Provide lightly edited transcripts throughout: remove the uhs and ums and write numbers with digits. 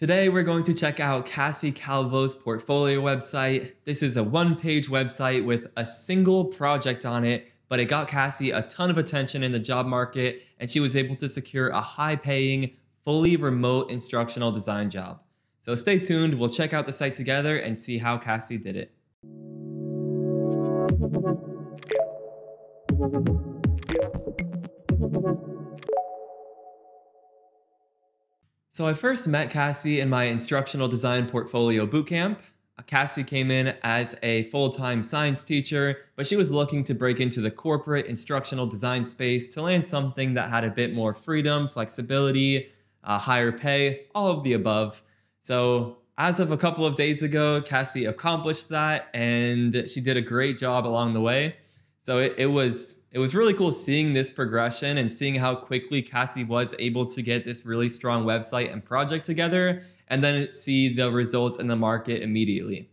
Today we're going to check out Kassie Calvo's portfolio website. This is a one-page website with a single project on it, but it got Kassie a ton of attention in the job market, and she was able to secure a high-paying, fully remote instructional design job. So stay tuned, we'll check out the site together and see how Kassie did it. So I first met Kassie in my instructional design portfolio bootcamp. Kassie came in as a full-time science teacher, but she was looking to break into the corporate instructional design space to land something that had a bit more freedom, flexibility, higher pay, all of the above. So as of a couple of days ago, Kassie accomplished that, and she did a great job along the way. So it was really cool seeing this progression and seeing how quickly Kassie was able to get this really strong website and project together, and then see the results in the market immediately.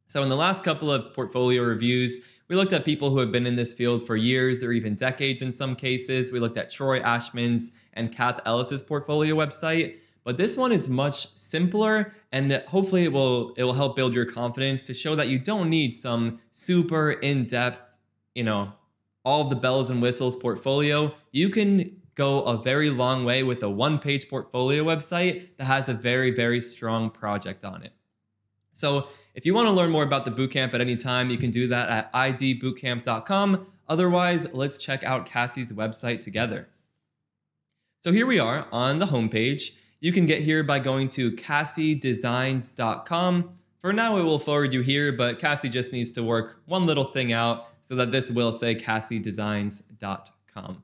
So in the last couple of portfolio reviews, we looked at people who have been in this field for years or even decades in some cases. We looked at Troy Ashman's and Kath Ellis's portfolio website, but this one is much simpler, and hopefully it will help build your confidence to show that you don't need some super in-depth, all the bells and whistles portfolio. You can go a very long way with a one-page portfolio website that has a very, very strong project on it. So if you want to learn more about the bootcamp at any time, you can do that at idbootcamp.com. Otherwise, let's check out Kassie's website together. So here we are on the homepage. You can get here by going to kassiedesigns.com. For now, it will forward you here, but Kassie just needs to work one little thing out so that this will say kassiedesigns.com.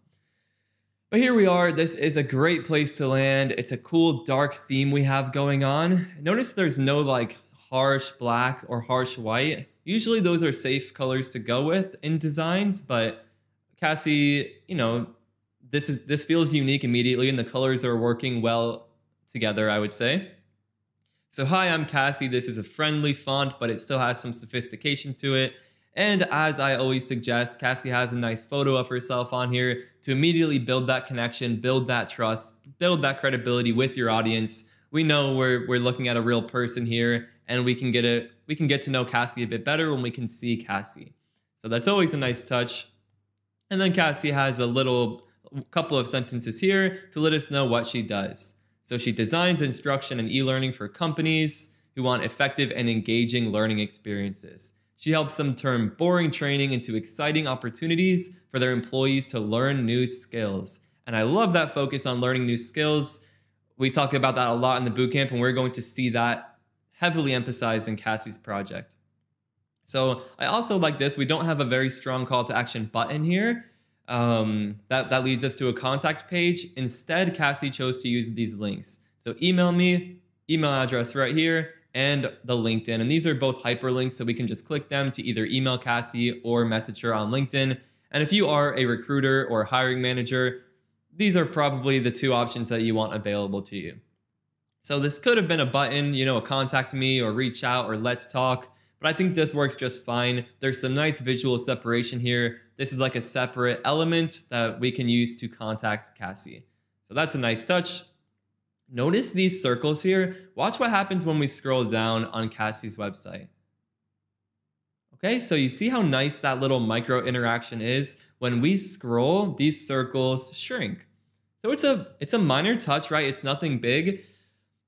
But here we are. This is a great place to land. It's a cool dark theme we have going on. Notice there's no like harsh black or harsh white. Usually those are safe colors to go with in designs, but Kassie, this feels unique immediately, and the colors are working well together, I would say. So hi, I'm Kassie. This is a friendly font, but it still has some sophistication to it. And as I always suggest, Kassie has a nice photo of herself on here to immediately build that connection, build that trust, build that credibility with your audience. We know we're looking at a real person here, and we can get to know Kassie a bit better when we can see Kassie. So that's always a nice touch. And then Kassie has a couple of sentences here to let us know what she does. So she designs instruction and e-learning for companies who want effective and engaging learning experiences. She helps them turn boring training into exciting opportunities for their employees to learn new skills. And I love that focus on learning new skills. We talk about that a lot in the bootcamp, and we're going to see that heavily emphasized in Kassie's project. So I also like this. We don't have a very strong call to action button here. That leads us to a contact page. Instead, Kassie chose to use these links. So email me, email address right here, and the LinkedIn. And these are both hyperlinks, so we can just click them to either email Kassie or message her on LinkedIn. And if you are a recruiter or hiring manager, these are probably the two options that you want available to you. So this could have been a button, a contact me or reach out or let's talk, but I think this works just fine. There's some nice visual separation here. This is like a separate element that we can use to contact Kassie. So that's a nice touch. Notice these circles here. Watch what happens when we scroll down on Kassie's website. Okay, so you see how nice that little micro interaction is? When we scroll, these circles shrink. So it's a minor touch, right? It's nothing big,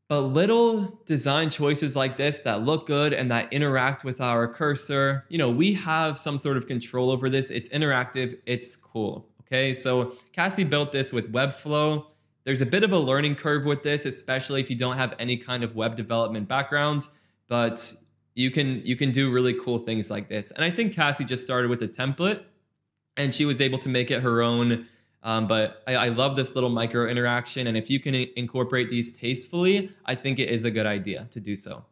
but little design choices like this that look good and that interact with our cursor, we have some sort of control over this. It's interactive, it's cool, okay? So Kassie built this with Webflow. There's a bit of a learning curve with this, especially if you don't have any kind of web development background, but you can do really cool things like this. And I think Kassie just started with a template, and she was able to make it her own. But I love this little micro interaction, and if you can incorporate these tastefully, I think it is a good idea to do so.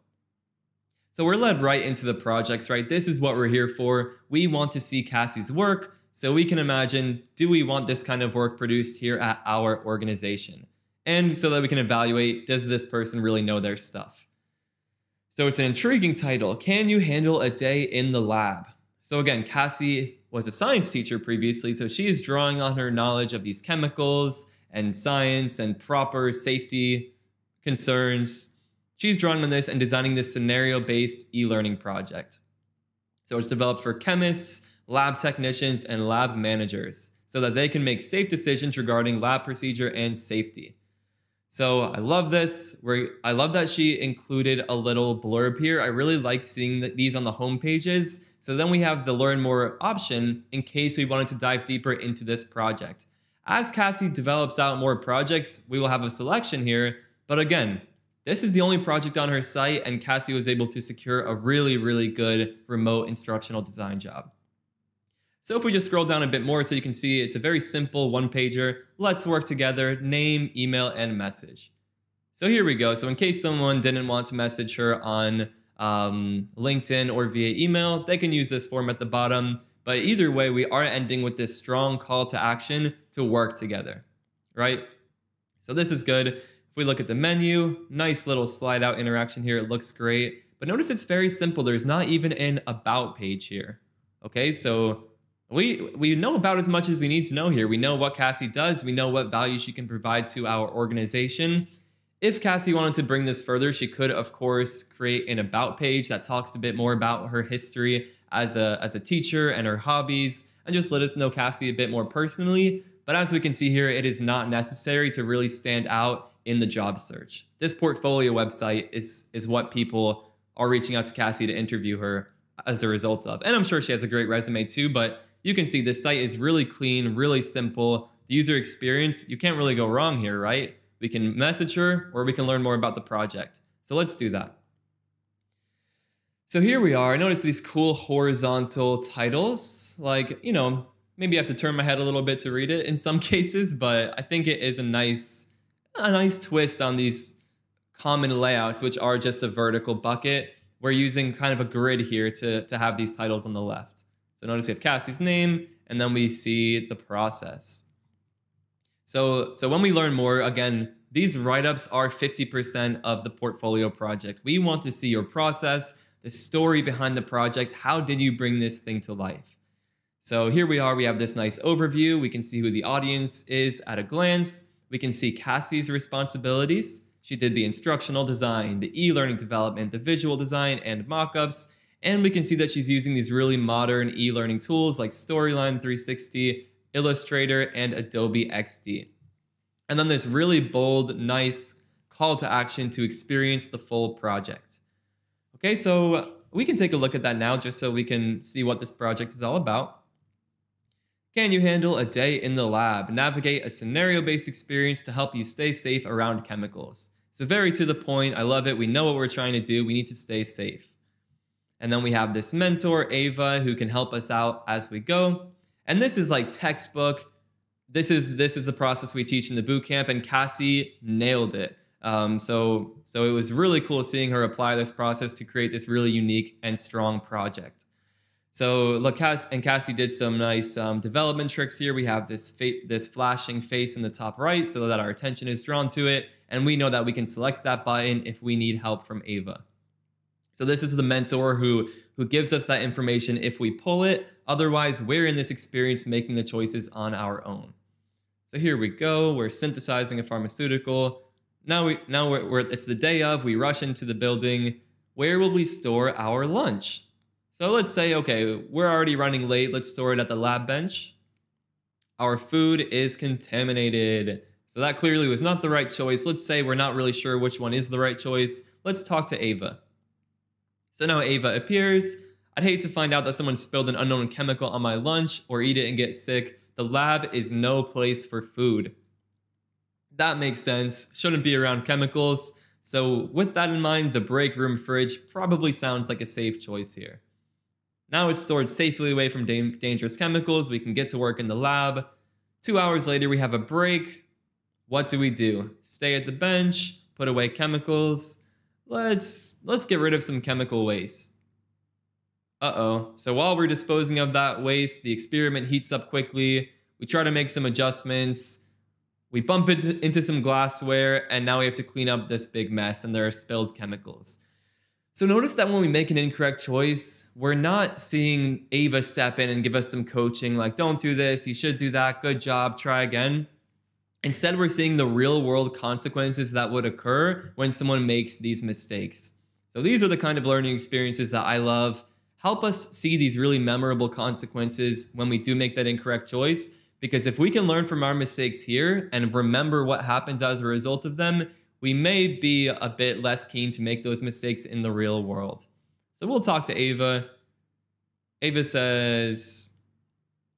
So we're led right into the projects, right? This is what we're here for. We want to see Kassie's work, so we can imagine, do we want this kind of work produced here at our organization? And so that we can evaluate, does this person really know their stuff? So it's an intriguing title. Can you handle a day in the lab? So again, Kassie was a science teacher previously, so she is drawing on her knowledge of these chemicals and science and proper safety concerns. She's drawing on this and designing this scenario-based e-learning project. So it's developed for chemists, lab technicians, and lab managers so that they can make safe decisions regarding lab procedure and safety. So I love this. I love that she included a little blurb here. I really like seeing these on the home pages. So then we have the learn more option in case we wanted to dive deeper into this project. As Kassie develops out more projects, we will have a selection here. But again, this is the only project on her site, and Kassie was able to secure a really, really good remote instructional design job. So if we just scroll down a bit more so you can see it's a very simple one-pager. Let's work together, name, email, and message. So here we go. So in case someone didn't want to message her on LinkedIn or via email, they can use this form at the bottom. But either way, we are ending with this strong call to action to work together, right? So this is good. If we look at the menu, nice little slide out interaction here. It looks great. But notice it's very simple. There's not even an about page here. Okay, so we know about as much as we need to know here. We know what Kassie does. We know what value she can provide to our organization. If Kassie wanted to bring this further, she could, of course, create an about page that talks a bit more about her history as a teacher and her hobbies, and just let us know Kassie a bit more personally. But as we can see here, it is not necessary to really stand out in the job search. This portfolio website is what people are reaching out to Kassie to interview her as a result of. And I'm sure she has a great resume too, but you can see this site is really clean, really simple. The user experience, you can't really go wrong here, right? We can message her or we can learn more about the project. So let's do that. So here we are. Notice these cool horizontal titles. Like, you know, maybe I have to turn my head a little bit to read it in some cases, but I think it is a nice twist on these common layouts, which are just a vertical bucket. We're using kind of a grid here to have these titles on the left. So notice we have Kassie's name, and then we see the process. So when we learn more, again, these write-ups are 50% of the portfolio project. We want to see your process, the story behind the project. How did you bring this thing to life? So here we are. We have this nice overview. We can see who the audience is at a glance. We can see Kassie's responsibilities. She did the instructional design, the e-learning development, the visual design, and mockups. And we can see that she's using these really modern e-learning tools like Storyline 360, Illustrator, and Adobe XD. And then this really bold, nice call to action to experience the full project. Okay, so we can take a look at that now just so we can see what this project is all about. Can you handle a day in the lab? Navigate a scenario-based experience to help you stay safe around chemicals. So very to the point. I love it. We know what we're trying to do. We need to stay safe. And then we have this mentor, Ava, who can help us out as we go. And this is like textbook. This is the process we teach in the bootcamp, and Kassie nailed it. So it was really cool seeing her apply this process to create this really unique and strong project. So look, Kassie did some nice development tricks here. We have this flashing face in the top right so that our attention is drawn to it. And we know that we can select that button if we need help from Ava. So this is the mentor who gives us that information if we pull it. Otherwise, we're in this experience making the choices on our own. So here we go. We're synthesizing a pharmaceutical. Now it's the day of. We rush into the building. Where will we store our lunch? So let's say, okay, we're already running late. Let's store it at the lab bench. Our food is contaminated. So that clearly was not the right choice. Let's say we're not really sure which one is the right choice. Let's talk to Ava. So now Ava appears. I'd hate to find out that someone spilled an unknown chemical on my lunch or eat it and get sick. The lab is no place for food. That makes sense. Shouldn't be around chemicals. So with that in mind, the break room fridge probably sounds like a safe choice here. Now it's stored safely away from dangerous chemicals. We can get to work in the lab. 2 hours later, we have a break. What do? Stay at the bench, put away chemicals. Let's get rid of some chemical waste. Uh-oh. So while we're disposing of that waste, the experiment heats up quickly. We try to make some adjustments. We bump into some glassware, and now we have to clean up this big mess, and there are spilled chemicals. So notice that when we make an incorrect choice, we're not seeing Ava step in and give us some coaching like, don't do this, you should do that, good job, try again. Instead, we're seeing the real world consequences that would occur when someone makes these mistakes. So these are the kind of learning experiences that I love. Help us see these really memorable consequences when we do make that incorrect choice. Because if we can learn from our mistakes here and remember what happens as a result of them, we may be a bit less keen to make those mistakes in the real world. So we'll talk to Ava. Ava says,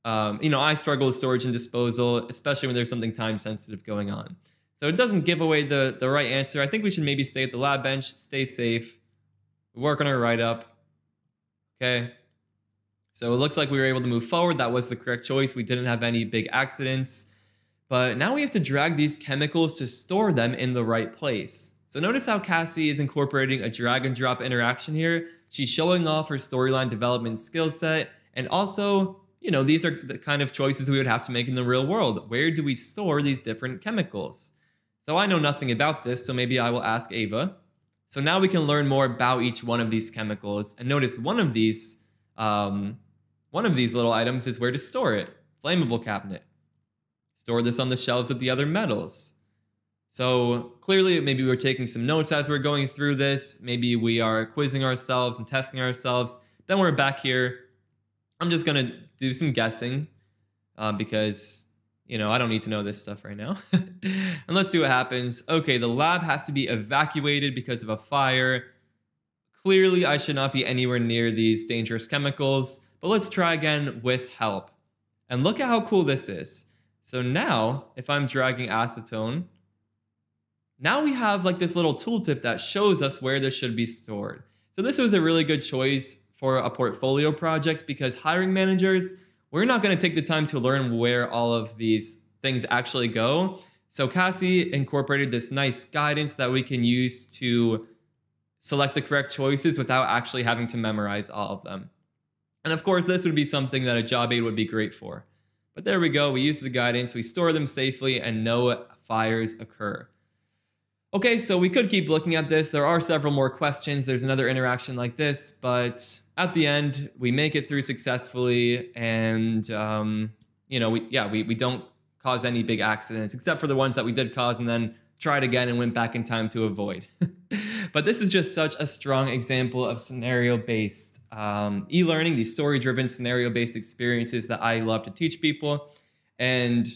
I struggle with storage and disposal, especially when there's something time sensitive going on. So it doesn't give away the right answer. I think we should maybe stay at the lab bench, stay safe, work on our write-up. Okay. So it looks like we were able to move forward. That was the correct choice. We didn't have any big accidents. But now we have to drag these chemicals to store them in the right place. So notice how Kassie is incorporating a drag and drop interaction here. She's showing off her storyline development skill set. And also, these are the kind of choices we would have to make in the real world. Where do we store these different chemicals? So I know nothing about this, so maybe I will ask Ava. So now we can learn more about each one of these chemicals. And notice one of these little items is where to store it. Flammable cabinet. Store this on the shelves with the other metals. So clearly, maybe we're taking some notes as we're going through this. Maybe we are quizzing ourselves and testing ourselves. Then we're back here. I'm just going to do some guessing because, I don't need to know this stuff right now. And let's see what happens. Okay, the lab has to be evacuated because of a fire. Clearly, I should not be anywhere near these dangerous chemicals, but let's try again with help. And look at how cool this is. So now, if I'm dragging acetone, now we have like this little tooltip that shows us where this should be stored. So this was a really good choice for a portfolio project because hiring managers, we're not going to take the time to learn where all of these things actually go. So Kassie incorporated this nice guidance that we can use to select the correct choices without actually having to memorize all of them. And of course, this would be something that a job aid would be great for. But there we go. We use the guidance, we store them safely, and no fires occur. Okay, so we could keep looking at this. There are several more questions. There's another interaction like this, but at the end, we make it through successfully, and we don't cause any big accidents, except for the ones that we did cause, and then tried again and went back in time to avoid. But this is just such a strong example of scenario-based e-learning, these story-driven scenario-based experiences that I love to teach people. And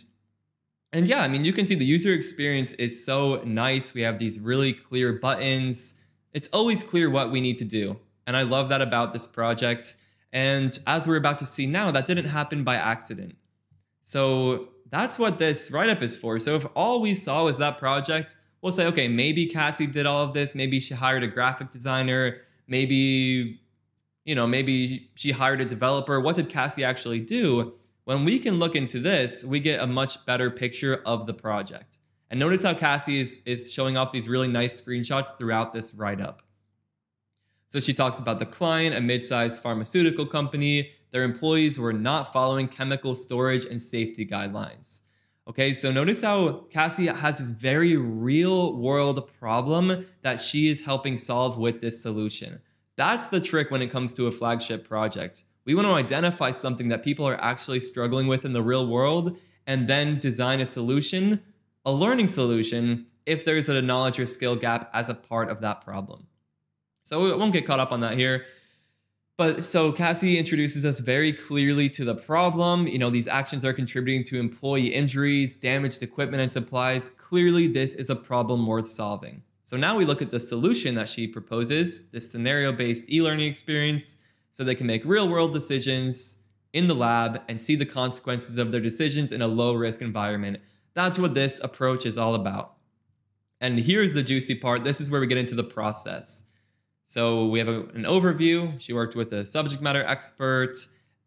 yeah, I mean, you can see the user experience is so nice. We have these really clear buttons. It's always clear what we need to do. And I love that about this project. And as we're about to see now, that didn't happen by accident. So that's what this write-up is for. So if all we saw was that project, we'll say, okay, maybe Kassie did all of this. Maybe she hired a graphic designer. Maybe she hired a developer. What did Kassie actually do? When we can look into this, we get a much better picture of the project. And notice how Kassie is showing off these really nice screenshots throughout this write-up. So she talks about the client, a mid-sized pharmaceutical company. Their employees were not following chemical storage and safety guidelines. Okay, so notice how Kassie has this very real-world problem that she is helping solve with this solution. That's the trick when it comes to a flagship project. We want to identify something that people are actually struggling with in the real world and then design a solution, a learning solution, if there's a knowledge or skill gap as a part of that problem. So we won't get caught up on that here. But so Kassie introduces us very clearly to the problem. These actions are contributing to employee injuries, damaged equipment and supplies. Clearly, this is a problem worth solving. So now we look at the solution that she proposes, this scenario-based e-learning experience, so they can make real-world decisions in the lab and see the consequences of their decisions in a low-risk environment. That's what this approach is all about. And here's the juicy part. This is where we get into the process. So we have an overview. She worked with a subject matter expert,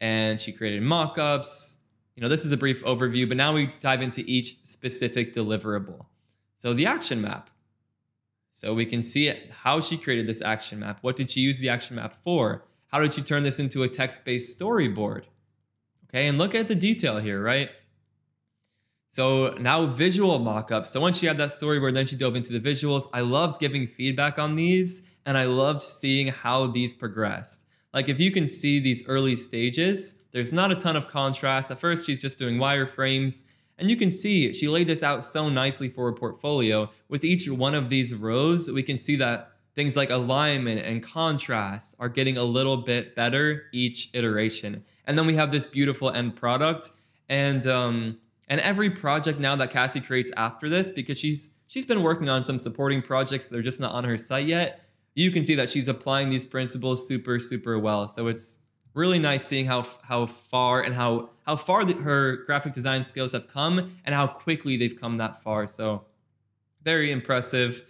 and she created mock-ups. This is a brief overview, but now we dive into each specific deliverable. So the action map. So we can see how she created this action map. What did she use the action map for? How did she turn this into a text-based storyboard? Okay, and look at the detail here, right? So now visual mock-ups. So once she had that storyboard, then she dove into the visuals. I loved giving feedback on these, and I loved seeing how these progressed. Like if you can see these early stages, there's not a ton of contrast. At first, she's just doing wireframes, And you can see she laid this out so nicely for a portfolio. With each one of these rows, we can see that things like alignment and contrast are getting a little bit better each iteration. And then we have this beautiful end product. And every project now that Kassie creates after this, because she's been working on some supporting projects that are just not on her site yet, you can see that she's applying these principles super, super well. So it's really nice seeing how far and how far her graphic design skills have come and how quickly they've come that far. So very impressive.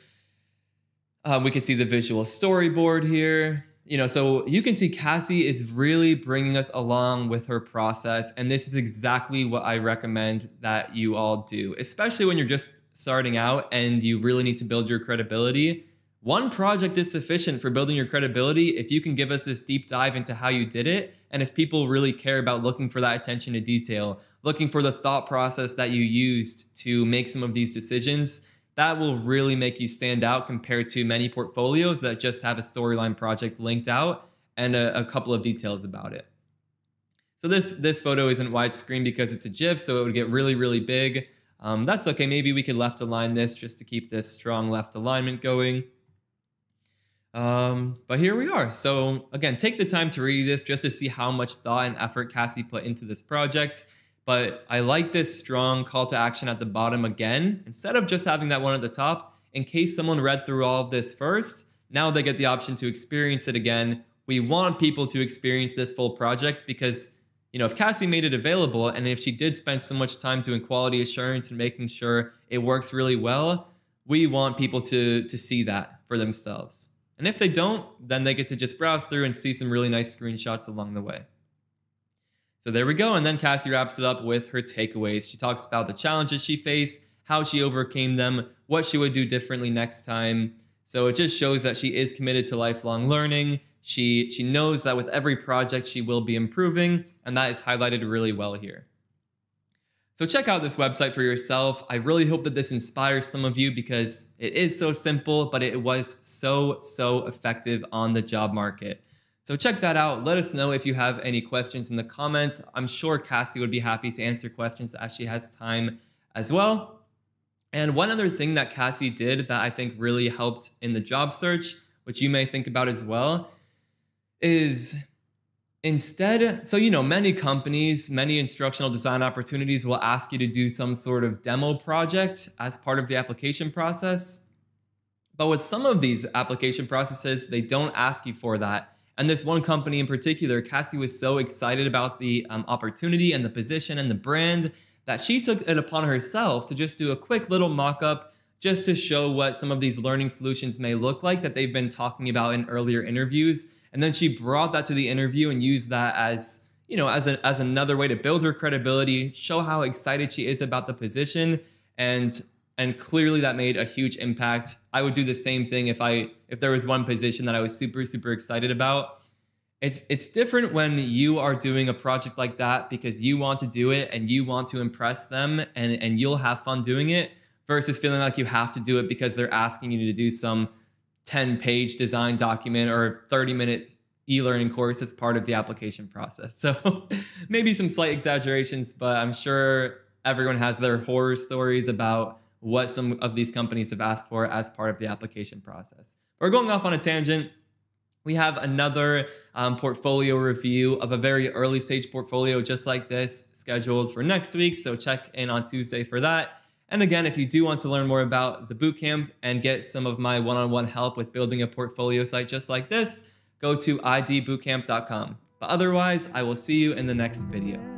We can see the visual storyboard here. So you can see Kassie is really bringing us along with her process. And this is exactly what I recommend that you all do, especially when you're just starting out and you really need to build your credibility. One project is sufficient for building your credibility if you can give us this deep dive into how you did it, and if people really care about looking for that attention to detail, looking for the thought process that you used to make some of these decisions, that will really make you stand out compared to many portfolios that just have a storyline project linked out and a couple of details about it. So this photo isn't widescreen because it's a GIF, so it would get really, really big. That's okay. Maybe we could left align this just to keep this strong left alignment going. But here we are. So again, take the time to read this just to see how much thought and effort Kassie put into this project. But I like this strong call to action at the bottom again, instead of just having that one at the top. In case someone read through all of this first, now they get the option to experience it again. We want people to experience this full project because, if Kassie made it available and if she did spend so much time doing quality assurance and making sure it works really well, we want people to see that for themselves. And if they don't, then they get to just browse through and see some really nice screenshots along the way. So there we go. And then Kassie wraps it up with her takeaways. She talks about the challenges she faced, how she overcame them, what she would do differently next time. So it just shows that she is committed to lifelong learning. She knows that with every project she will be improving, and that is highlighted really well here. So check out this website for yourself. I really hope that this inspires some of you because it is so simple, but it was so effective on the job market. So check that out. Let us know if you have any questions in the comments. I'm sure Kassie would be happy to answer questions as she has time as well. And one other thing that Kassie did that I think really helped in the job search, which you may think about as well, is instead, so many companies, many instructional design opportunities will ask you to do some sort of demo project as part of the application process. But with some of these application processes, they don't ask you for that. And this one company in particular, Kassie was so excited about the opportunity and the position and the brand that she took it upon herself to just do a quick little mock-up just to show what some of these learning solutions may look like that they've been talking about in earlier interviews. And then she brought that to the interview and used that as, as another way to build her credibility, show how excited she is about the position, and clearly that made a huge impact. I would do the same thing if there was one position that I was super excited about. It's different when you are doing a project like that because you want to do it and you want to impress them and you'll have fun doing it, versus feeling like you have to do it because they're asking you to do some 10-page design document or 30-minute e-learning course as part of the application process. So maybe some slight exaggerations, but I'm sure everyone has their horror stories about what some of these companies have asked for as part of the application process. We're going off on a tangent. We have another portfolio review of a very early stage portfolio just like this scheduled for next week. So check in on Tuesday for that. And again, if you do want to learn more about the bootcamp and get some of my one-on-one help with building a portfolio site just like this, go to idbootcamp.com. But otherwise, I will see you in the next video.